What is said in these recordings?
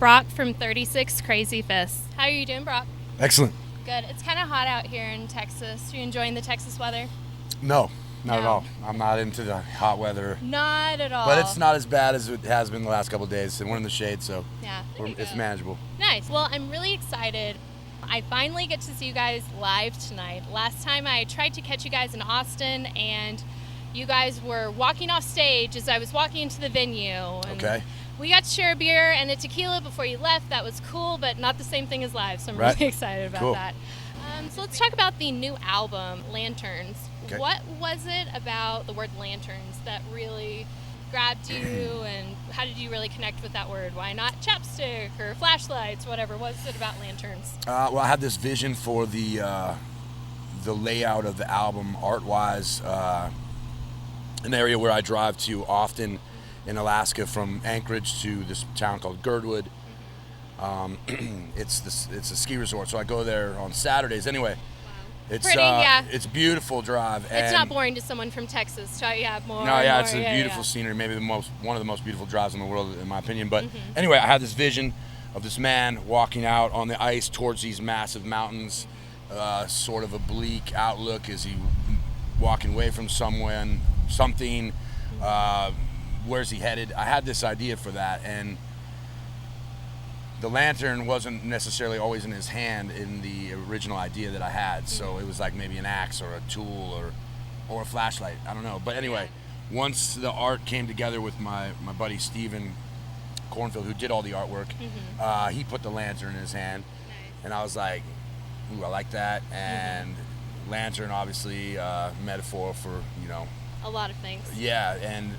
Brock from 36 Crazyfists. How are you doing, Brock? Excellent. Good. It's kind of hot out here in Texas. Are you enjoying the Texas weather? No, not at all. I'm not into the hot weather. Not at all. But it's not as bad as it has been the last couple of days, and we're in the shade, so yeah, it's manageable. Nice. Well, I'm really excited. I finally get to see you guys live tonight. Last time I tried to catch you guys in Austin, and you guys were walking off stage as I was walking into the venue. And okay. We got to share a beer and a tequila before you left. That was cool, but not the same thing as live, so I'm really excited about that. So let's talk about the new album, Lanterns. Okay. What was it about the word lanterns that really grabbed you, and how did you really connect with that word? Why not chapstick or flashlights, whatever? What was it about lanterns? Well, I had this vision for the layout of the album, art-wise, an area where I drive to often in Alaska, from Anchorage to this town called Girdwood. It's a ski resort, so I go there on Saturdays. Anyway, it's pretty, yeah. It's a beautiful drive. It's not boring to someone from Texas. So you have more. No, yeah, it's a beautiful scenery. Maybe one of the most beautiful drives in the world, in my opinion. But anyway, I had this vision of this man walking out on the ice towards these massive mountains, sort of a bleak outlook. Is he walking away from something? Where's he headed? I had this idea for that, and the lantern wasn't necessarily always in his hand in the original idea that I had. So it was like maybe an axe or a tool or a flashlight. I don't know. But anyway, once the art came together with my buddy Steven Cornfield, who did all the artwork, he put the lantern in his hand. Nice. And I was like, ooh, I like that. And lantern, obviously, metaphor for, a lot of things. Yeah, and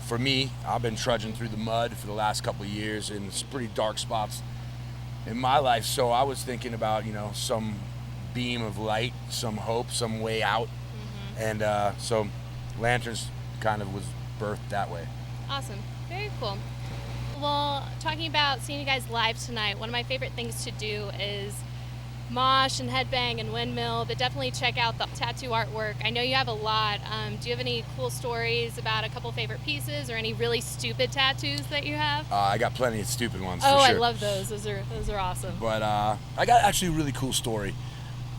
for me, I've been trudging through the mud for the last couple of years in some pretty dark spots in my life. So I was thinking about, some beam of light, some hope, some way out. And so Lanterns kind of was birthed that way. Awesome. Very cool. Well, talking about seeing you guys live tonight, one of my favorite things to do is mosh and headbang and windmill, but definitely check out the tattoo artwork. I know you have a lot. Do you have any cool stories about a couple favorite pieces, or any really stupid tattoos that you have? I got plenty of stupid ones. Oh, for sure. I love those. Those are awesome. But I got actually a really cool story.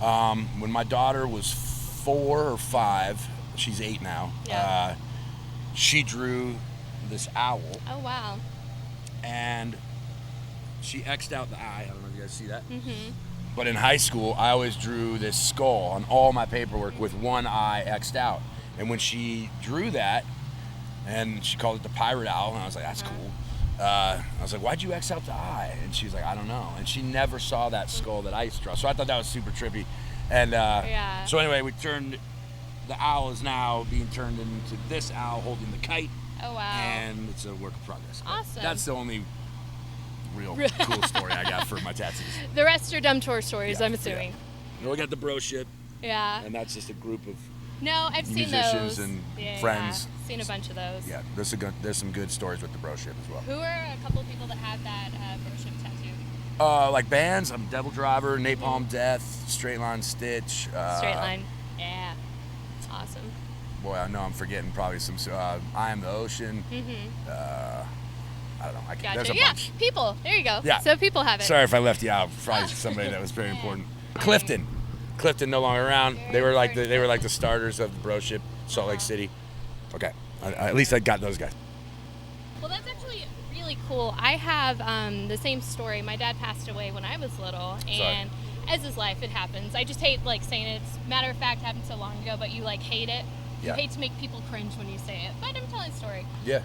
When my daughter was 4 or 5, she's 8 now. Yeah. She drew this owl. Oh wow. And she X'd out the eye. I don't know if you guys see that. But in high school, I always drew this skull on all my paperwork with one eye X'd out. And when she drew that, and she called it the pirate owl, and I was like, that's cool. I was like, why'd you X out the eye? And she's like, I don't know. And she never saw that skull that I used to draw. So I thought that was super trippy. And so anyway, the owl is now being turned into this owl holding the kite. Oh, wow. And it's a work in progress. Awesome. That's the only real cool story I got for my tattoos. The rest are dumb tour stories, I'm assuming. Yeah. We got the bro ship. Yeah. And that's just a group of I've seen musicians those. and Yeah. friends. Seen a bunch of those. Yeah, there's some good stories with the bro ship as well. Who are a couple of people that have that bro ship tattoo? Like bands, I'm Devil Driver, Napalm Death, Straight Line Stitch. Straight Line. Yeah. Awesome. Boy, I know I'm forgetting probably some. I Am the Ocean. I don't know. Gotcha. There's a bunch. People. There you go. Yeah. So people have it. Sorry if I left you out. Probably somebody that was very important. Clifton no longer around. They were like the starters of the bro ship, Salt Lake City. Okay. At least I got those guys. Well, that's actually really cool. I have the same story. My dad passed away when I was little, and as is life, it happens. I just hate saying it. It's matter of fact, happened so long ago, but you hate it. You hate to make people cringe when you say it, but I'm telling a story. Yeah.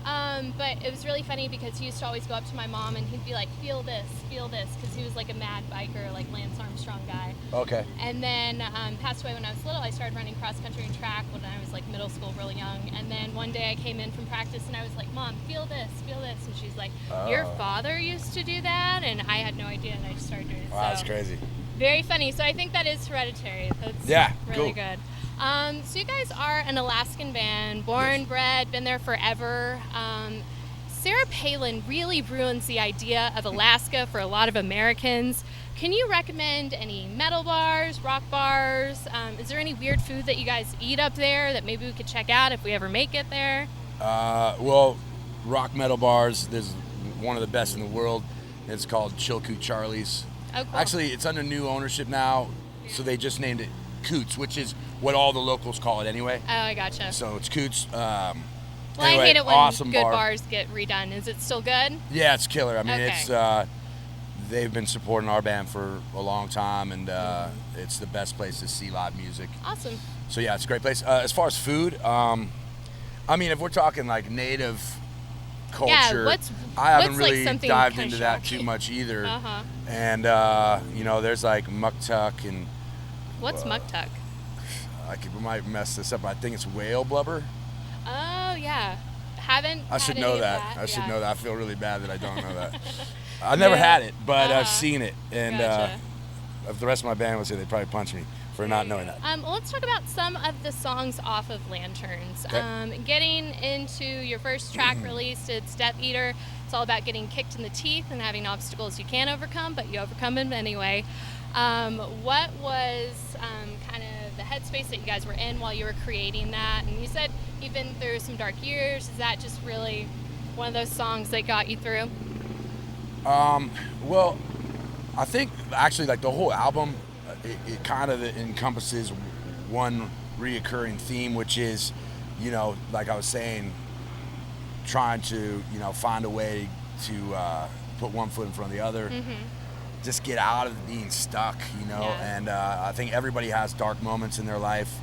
But it was really funny because he used to always go up to my mom and he'd be like, feel this, because he was like a mad biker, like Lance Armstrong guy. Okay. And then passed away when I was little. I started running cross country and track when I was like middle school, really young. And then one day I came in from practice and I was like, Mom, feel this. And she's like, your father used to do that? And I had no idea, and I just started doing it. Wow, that's crazy. Very funny. So I think that is hereditary. That's really good. So you guys are an Alaskan band, born, bred, been there forever. Sarah Palin really ruins the idea of Alaska for a lot of Americans. Can you recommend any metal bars, rock bars? Is there any weird food that you guys eat up there that maybe we could check out if we ever make it there? Well, rock metal bars, there's one of the best in the world. It's called Chilkoot Charlie's. Oh, cool. Actually, it's under new ownership now, so they just named it Coots, which is what all the locals call it anyway. Oh, I gotcha. So it's Coots. Well, Anyway, I hate it when awesome good bar. bars get redone. Is it still good? Yeah, it's killer. I mean, Okay. it's they've been supporting our band for a long time, and it's the best place to see live music. Awesome. So yeah, it's a great place. As far as food, I mean, if we're talking like native culture, I haven't really dived into that too much either. Uh-huh. And you know, there's like muktuk and What's muktuk? we might mess this up. But I think it's whale blubber. Oh yeah, haven't. I should had know any of that. I should yeah. know that. I feel really bad that I don't know that. I've never had it, but I've seen it, and Gotcha. if the rest of my band was here, they'd probably punch me for not knowing that. Well, let's talk about some of the songs off of Lanterns. Okay. Getting into your first track released, it's Death Eater. It's all about getting kicked in the teeth and having obstacles you can't overcome, but you overcome them anyway. What was kind of the headspace that you guys were in while you were creating that? And you said you've been through some dark years. Is that just really one of those songs that got you through? Well, I think actually like the whole album, it kind of encompasses one reoccurring theme, which is, you know, like I was saying, trying to, you know, find a way to put one foot in front of the other. Mm-hmm. Just get out of being stuck, you know. Yeah. And I think everybody has dark moments in their life,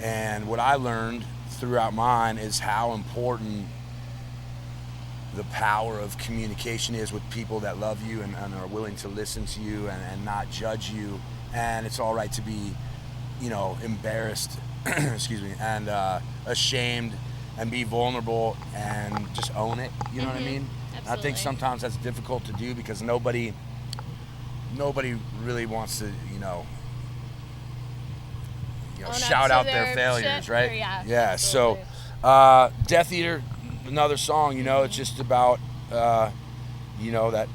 and what I learned throughout mine is how important the power of communication is with people that love you and are willing to listen to you and not judge you. And it's all right to be, you know, embarrassed excuse me, and ashamed, and be vulnerable and just own it, you know what I mean? Absolutely. I think sometimes that's difficult to do because nobody really wants to, you know, shout out their failures, shit, right? or Yeah. absolutely. So, Death Eater, another song. You know, it's just about, you know, that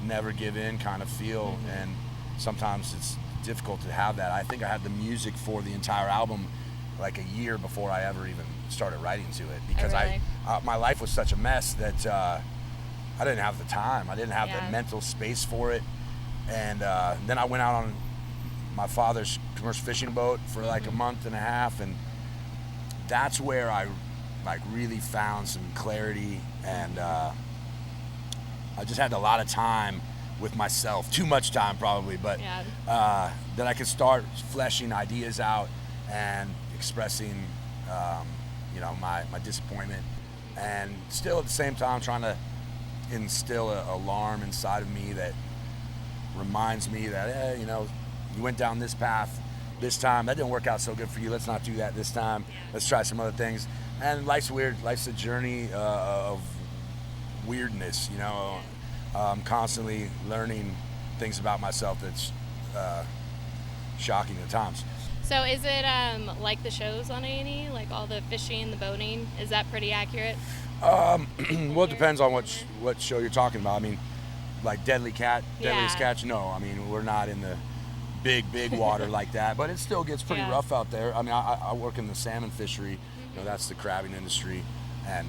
never give in kind of feel, and sometimes it's difficult to have that. I think I had the music for the entire album like a year before I ever even started writing to it because my life was such a mess that I didn't have the time. I didn't have the mental space for it. And then I went out on my father's commercial fishing boat for like a month and a half, and that's where I like really found some clarity, and I just had a lot of time with myself, too much time probably, but that I could start fleshing ideas out and expressing you know, my disappointment, and still at the same time trying to instill an alarm inside of me that reminds me that, hey, you know, you went down this path this time, that didn't work out so good for you, let's not do that this time, let's try some other things. And life's weird, life's a journey of weirdness, you know. I'm constantly learning things about myself that's shocking at times. So is it like the shows on A&E, like all the fishing, the boating, is that pretty accurate? Well, it depends on what show you're talking about. I mean, like Deadliest Catch, no. I mean, we're not in the big water like that, but it still gets pretty rough out there. I mean, I work in the salmon fishery, you know, that's the crabbing industry, and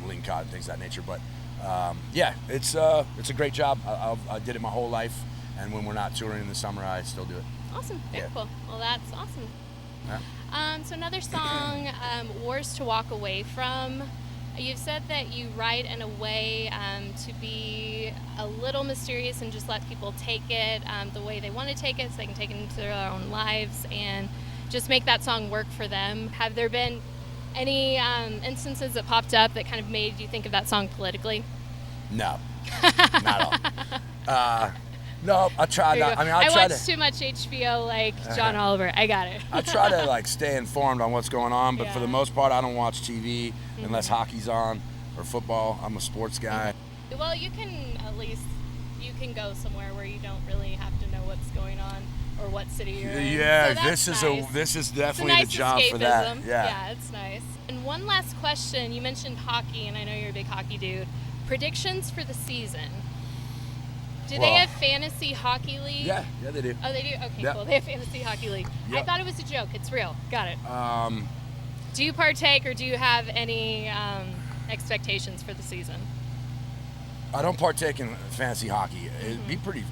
lingcod and things of that nature. But it's a great job. I did it my whole life, and when we're not touring in the summer, I still do it. Awesome, very cool. Well, that's awesome. Yeah. So another song, Wars to Walk Away From. You've said that you write in a way to be a little mysterious and just let people take it the way they want to take it, so they can take it into their own lives and just make that song work for them. Have there been any instances that popped up that kind of made you think of that song politically? No, not at all. No, I try not. I mean, I watch too much HBO, like John Oliver. I got it. I try to like stay informed on what's going on, but for the most part, I don't watch TV unless hockey's on or football. I'm a sports guy. Well, you can at least go somewhere where you don't really have to know what's going on or what city you're in. Yeah, so this is definitely nice the job escapism. for that. Yeah, it's nice. And one last question. You mentioned hockey, and I know you're a big hockey dude. Predictions for the season. Do they have fantasy hockey league? Yeah, they do. Oh, they do? Okay, cool. They have fantasy hockey league. Yep. I thought it was a joke. It's real. Got it. Do you partake, or do you have any expectations for the season? I don't partake in fantasy hockey. It'd be pretty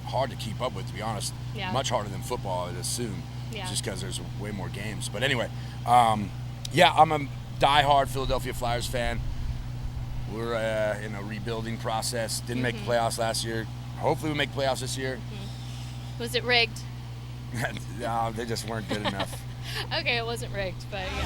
hard to keep up with, to be honest. Yeah. Much harder than football, I'd assume, just because there's way more games. But anyway, I'm a diehard Philadelphia Flyers fan. We're in a rebuilding process. Didn't make the playoffs last year. Hopefully we make playoffs this year. Was it rigged? No, they just weren't good enough. Okay, it wasn't rigged, but yeah.